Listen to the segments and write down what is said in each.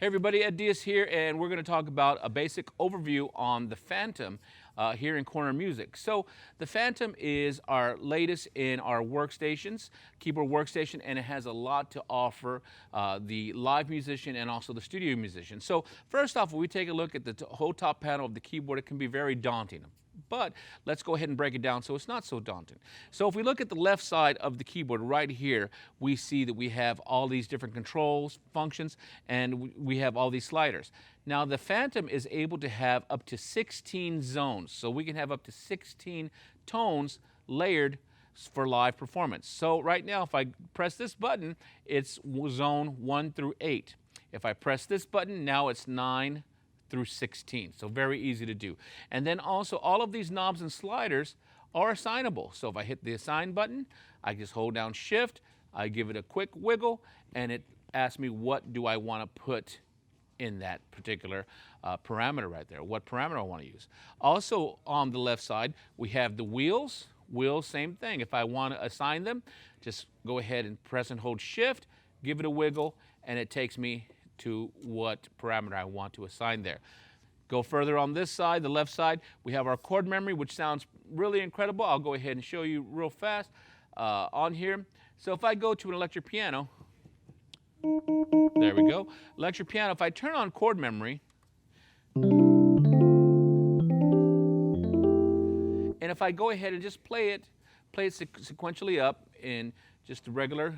Hey everybody, Ed Diaz here, and we're going to talk about a basic overview on the Fantom here in Corner Music. So the Fantom is our latest in our workstations, keyboard workstation, and it has a lot to offer the live musician and also the studio musician. So first off, when we take a look at the whole top panel of the keyboard, it can be very daunting. But let's go ahead and break it down so it's not so daunting. So if we look at the left side of the keyboard right here, we see that we have all these different controls, functions, and we have all these sliders. Now the Fantom is able to have up to 16 zones. So we can have up to 16 tones layered for live performance. So right now if I press this button, it's zone 1 through 8. If I press this button, now it's 9 through 16, so very easy to do. And then also all of these knobs and sliders are assignable. So if I hit the assign button, I just hold down shift, I give it a quick wiggle, and it asks me what do I want to put in that particular parameter right there, what parameter I want to use. Also on the left side, we have the wheels. Wheels, same thing. If I want to assign them, just go ahead and press and hold shift, give it a wiggle, and it takes me to what parameter I want to assign there. Go further on this side, the left side, we have our chord memory, which sounds really incredible. I'll go ahead and show you real fast on here. So if I go to an electric piano, there we go. Electric piano, if I turn on chord memory, and if I go ahead and just play it sequentially up in just a regular,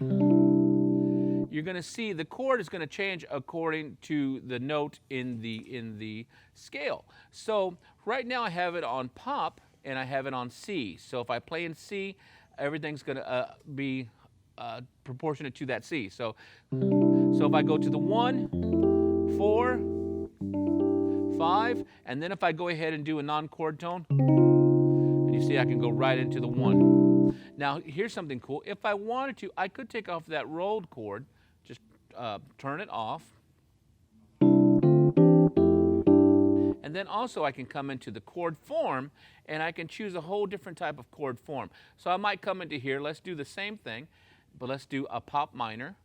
you're going to see the chord is going to change according to the note in the scale. So right now I have it on pop and I have it on C. So if I play in C, everything's going to be proportionate to that C. So if I go to the 1, 4, 5, and then if I go ahead and do a non-chord tone, and you see I can go right into the 1. Now here's something cool. If I wanted to, I could take off that rolled chord, just turn it off. And then also I can come into the chord form and I can choose a whole different type of chord form. So I might come into here, let's do the same thing, but let's do a pop minor.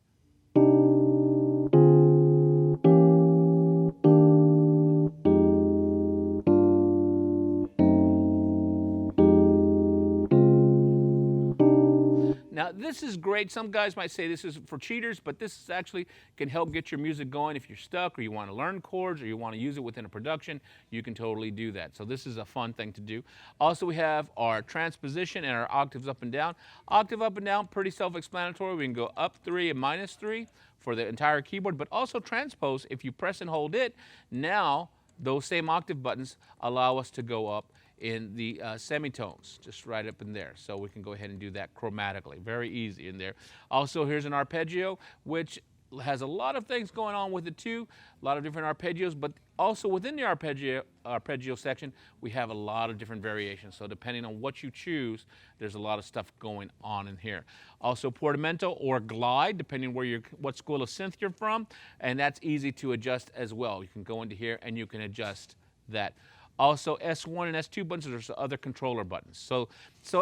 Now this is great. Some guys might say this is for cheaters, but this is actually can help get your music going if you're stuck or you want to learn chords or you want to use it within a production. You can totally do that. So this is a fun thing to do. Also we have our transposition and our octaves up and down. Octave up and down, pretty self-explanatory. We can go up 3 and minus 3 for the entire keyboard, but also transpose, if you press and hold it, now those same octave buttons allow us to go up in the semitones, just right up in there. So we can go ahead and do that chromatically. Very easy in there. Also, here's an arpeggio, which has a lot of things going on with it too, a lot of different arpeggios, but also within the arpeggio section, we have a lot of different variations. So depending on what you choose, there's a lot of stuff going on in here. Also portamento or glide, depending where what school of synth you're from, and that's easy to adjust as well. You can go into here and you can adjust that. Also S1 and S2 buttons are other controller buttons. So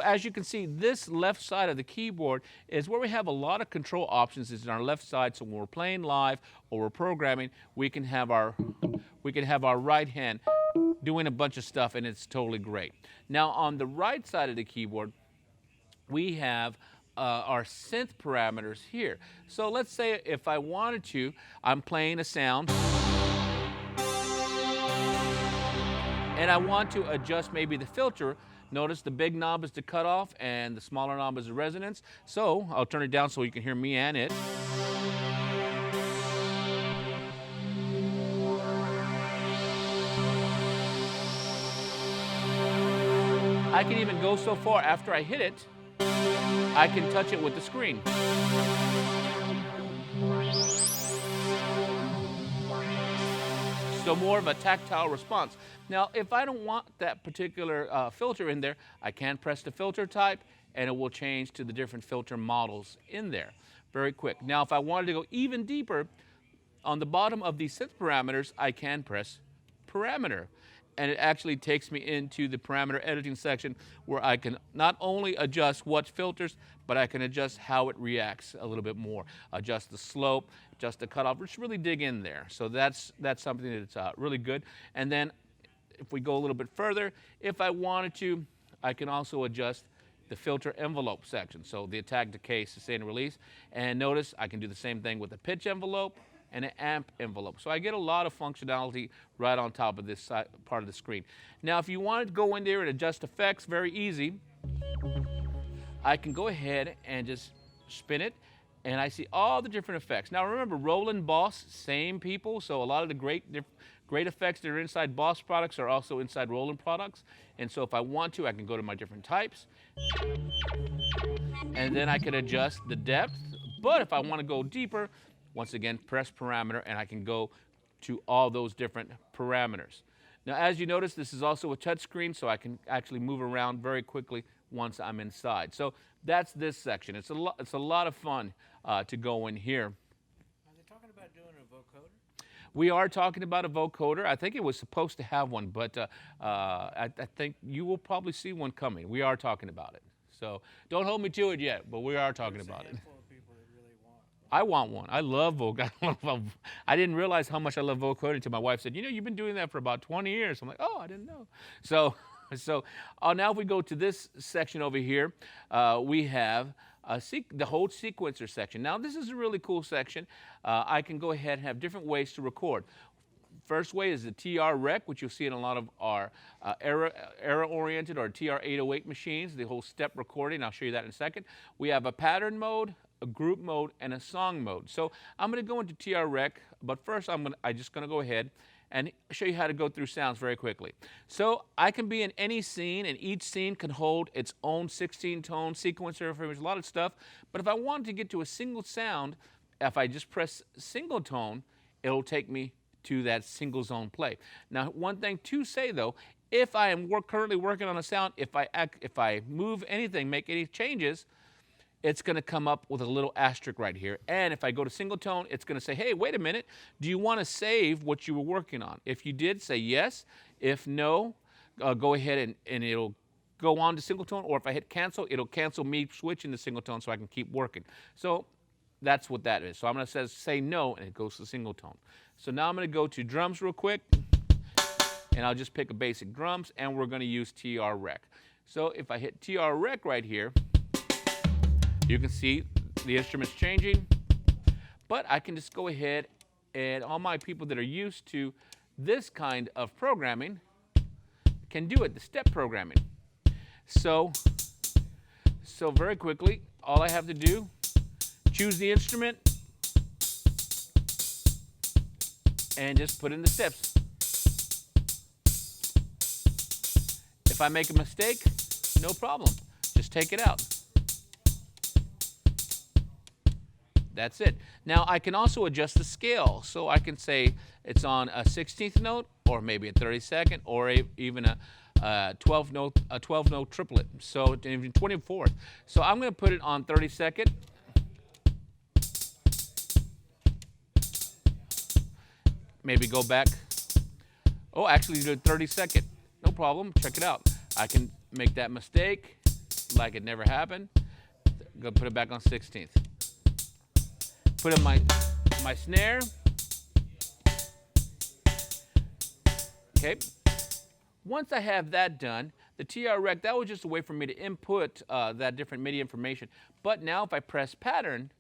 as you can see, this left side of the keyboard is where we have a lot of control options. Is in our left side. So when we're playing live or we're programming, we can have our right hand doing a bunch of stuff, and it's totally great. Now on the right side of the keyboard, we have our synth parameters here. So let's say if I wanted to, I'm playing a sound, and I want to adjust maybe the filter. Notice the big knob is the cutoff and the smaller knob is the resonance. So I'll turn it down so you can hear me and it. I can even go so far after I hit it, I can touch it with the screen. So more of a tactile response. Now, if I don't want that particular filter in there, I can press the filter type and it will change to the different filter models in there. Very quick. Now, if I wanted to go even deeper, on the bottom of these synth parameters, I can press parameter. and it actually takes me into the parameter editing section where I can not only adjust what filters, but I can adjust how it reacts a little bit more, adjust the slope, adjust the cutoff, just really dig in there. So that's something that's really good. And then if we go a little bit further, if I wanted to, I can also adjust the filter envelope section. So the attack, decay, sustain, and release. And notice I can do the same thing with the pitch envelope and an amp envelope. So I get a lot of functionality right on top of this part of the screen. Now, if you wanted to go in there and adjust effects, very easy. I can go ahead and just spin it, and I see all the different effects. Now, remember, Roland, Boss, same people, so a lot of the great effects that are inside Boss products are also inside Roland products. And so if I want to, I can go to my different types, and then I can adjust the depth. But if I want to go deeper, once again, press parameter, and I can go to all those different parameters. Now, as you notice, this is also a touch screen, so I can actually move around very quickly once I'm inside. So that's this section. It's a lot of fun to go in here. Are they talking about doing a vocoder? We are talking about a vocoder. I think it was supposed to have one, but I think you will probably see one coming. We are talking about it. So don't hold me to it yet, but we are talking about it. I want one. I love vocoder. I didn't realize how much I love vocoder until my wife said, you know, you've been doing that for about 20 years. I'm like, oh, I didn't know. So now if we go to this section over here, we have the whole sequencer section. Now, this is a really cool section. I can go ahead and have different ways to record. First way is the TR rec, which you'll see in a lot of our era-oriented or TR-808 machines, the whole step recording. I'll show you that in a second. We have a pattern mode, a group mode, and a song mode. So I'm going to go into TR rec, but first I'm just going to go ahead and show you how to go through sounds very quickly. So I can be in any scene, and each scene can hold its own 16-tone sequencer. There's a lot of stuff. But if I wanted to get to a single sound, if I just press single tone, it'll take me to that single zone play. Now, one thing to say though, if I am currently working on a sound, if I move anything, make any changes, it's going to come up with a little asterisk right here. And if I go to single tone, it's going to say, hey, wait a minute, do you want to save what you were working on? If you did, say yes. If no, go ahead and it'll go on to single tone. Or if I hit cancel, it'll cancel me switching to single tone so I can keep working. So that's what that is. So I'm going to say no, and it goes to single tone. So now I'm going to go to drums real quick, and I'll just pick a basic drums, and we're going to use TR rec. So if I hit TR rec right here, you can see the instrument's changing, but I can just go ahead and all my people that are used to this kind of programming can do it, the step programming. So very quickly, all I have to do, choose the instrument and just put in the steps. If I make a mistake, no problem, just take it out. That's it. Now I can also adjust the scale. So I can say it's on a 16th note, or maybe a 32nd, or even a 12 note triplet. So even 24th. So I'm going to put it on 32nd. Maybe go back. Oh, actually do 32nd. No problem. Check it out. I can make that mistake like it never happened. Go put it back on 16th. Put in my snare. Okay. Once I have that done, the TR rec, that was just a way for me to input that different MIDI information. But now if I press pattern,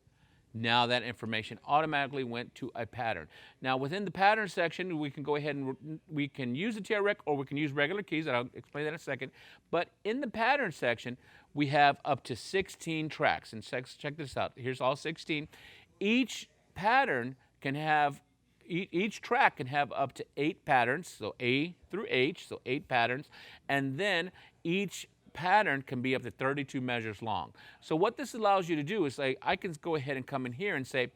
now that information automatically went to a pattern. Now within the pattern section, we can go ahead and we can use the TR rec, or we can use regular keys, and I'll explain that in a second. But in the pattern section, we have up to 16 tracks. And check this out. Here's all 16. Each pattern can have, each track can have up to 8 patterns, so A through H, so 8 patterns, and then each pattern can be up to 32 measures long. So what this allows you to do is say, I can go ahead and come in here and say,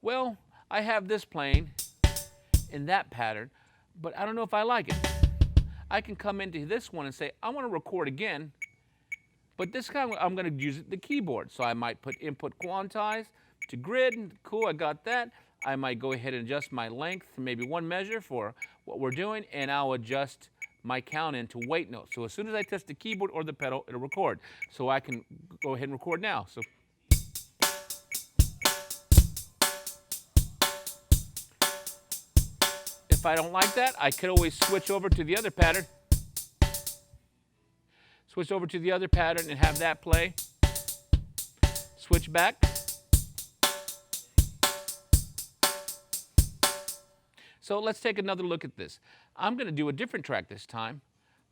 well, I have this playing in that pattern, but I don't know if I like it. I can come into this one and say, I want to record again, but this time I'm going to use the keyboard. So I might put input quantize to grid. Cool, I got that. I might go ahead and adjust my length to maybe 1 measure for what we're doing, and I'll adjust my count in to wait notes. So as soon as I touch the keyboard or the pedal, it'll record. So I can go ahead and record now. So if I don't like that, I could always switch over to the other pattern. Switch over to the other pattern and have that play. Switch back. So let's take another look at this. I'm going to do a different track this time.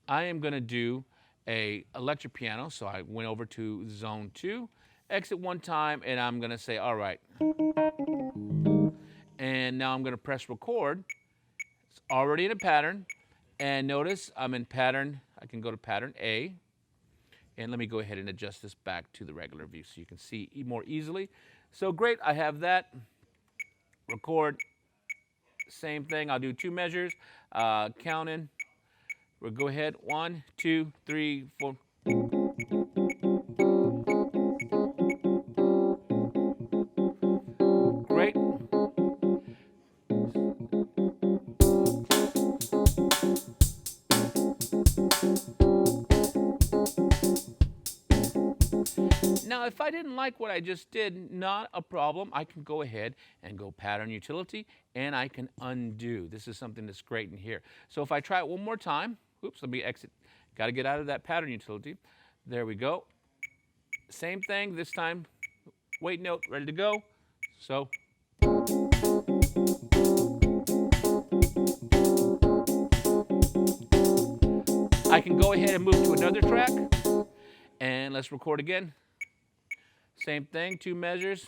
I am going to do a electric piano. So I went over to zone 2, exit one time, and I'm going to say, all right. And now I'm going to press record. It's already in a pattern. And notice I'm in pattern. I can go to pattern A. And let me go ahead and adjust this back to the regular view so you can see more easily. So great, I have that. Record. Same thing, I'll do 2 measures, count in. We'll go ahead, 1, 2, 3, 4. Great. Now, if I didn't like what I just did, not a problem. I can go ahead and go pattern utility, and I can undo. This is something that's great in here. So if I try it one more time, oops, let me exit. Got to get out of that pattern utility. There we go. Same thing this time. Wait note, ready to go. So. I can go ahead and move to another track, and let's record again. Same thing, 2 measures.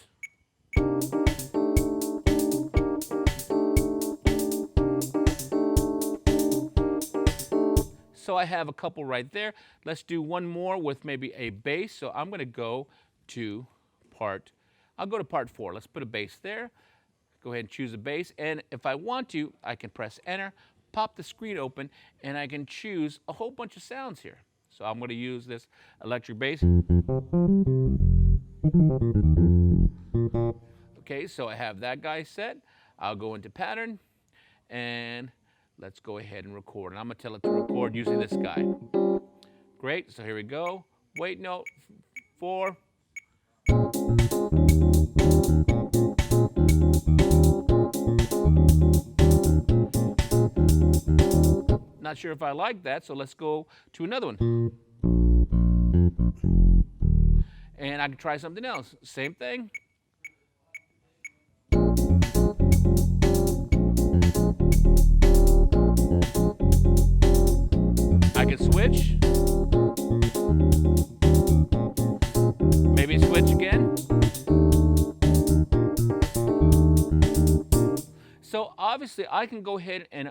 So I have a couple right there. Let's do one more with maybe a bass. So I'm going to go to I'll go to part 4. Let's put a bass there. Go ahead and choose a bass. And if I want to, I can press enter, pop the screen open, and I can choose a whole bunch of sounds here. So I'm going to use this electric bass. Okay, so I have that guy set. I'll go into pattern, and let's go ahead and record. And I'm going to tell it to record using this guy. Great, so here we go. Wait note, 4. Not sure if I like that, so let's go to another one. And I can try something else. Same thing. I can switch. Maybe switch again. So obviously I can go ahead and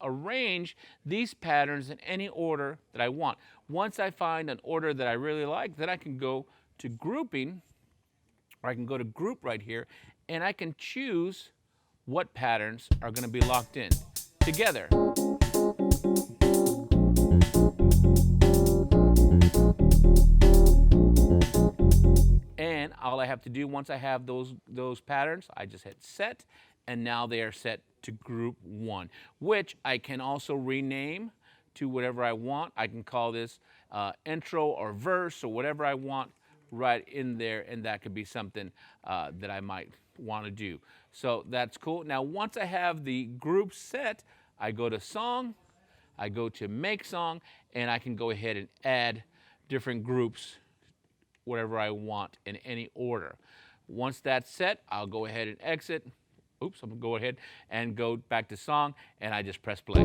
arrange these patterns in any order that I want. Once I find an order that I really like, then I can go to grouping, or I can go to group right here, and I can choose what patterns are going to be locked in together. And all I have to do once I have those patterns, I just hit set, and now they are set to group 1, which I can also rename to whatever I want. I can call this intro or verse or whatever I want right in there, and that could be something that I might want to do. So that's cool. Now once I have the group set, I go to song, I go to make song, and I can go ahead and add different groups, whatever I want in any order. Once that's set, I'll go ahead and exit. Oops, I'm going to go ahead and go back to song, and I just press play.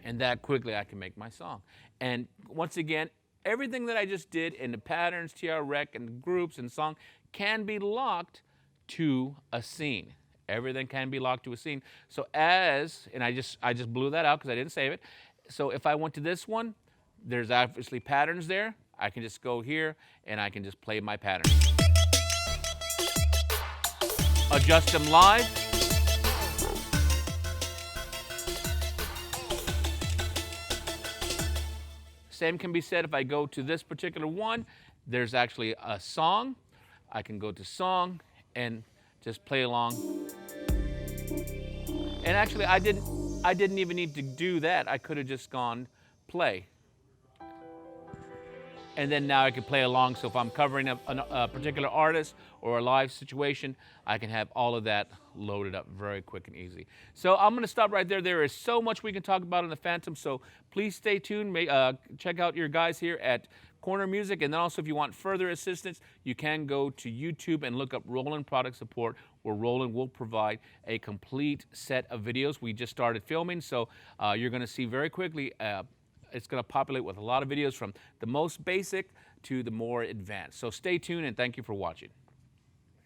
And that quickly I can make my song. And once again, everything that I just did in the patterns, TR-Rec, and groups and song can be locked to a scene. Everything can be locked to a scene. So and I just blew that out because I didn't save it. So if I went to this one, there's obviously patterns there. I can just go here and I can just play my patterns. Adjust them live. Same can be said if I go to this particular one. There's actually a song. I can go to song and just play along. And actually, I didn't even need to do that. I could have just gone play. And then now I can play along. So if I'm covering a particular artist or a live situation, I can have all of that loaded up very quick and easy. So I'm going to stop right there. There is so much we can talk about in the Fantom. So please stay tuned. Check out your guys here at Corner Music. And then also if you want further assistance, you can go to YouTube and look up Roland Product Support, where Roland will provide a complete set of videos. We just started filming, so you're going to see very quickly it's going to populate with a lot of videos from the most basic to the more advanced. So stay tuned and thank you for watching.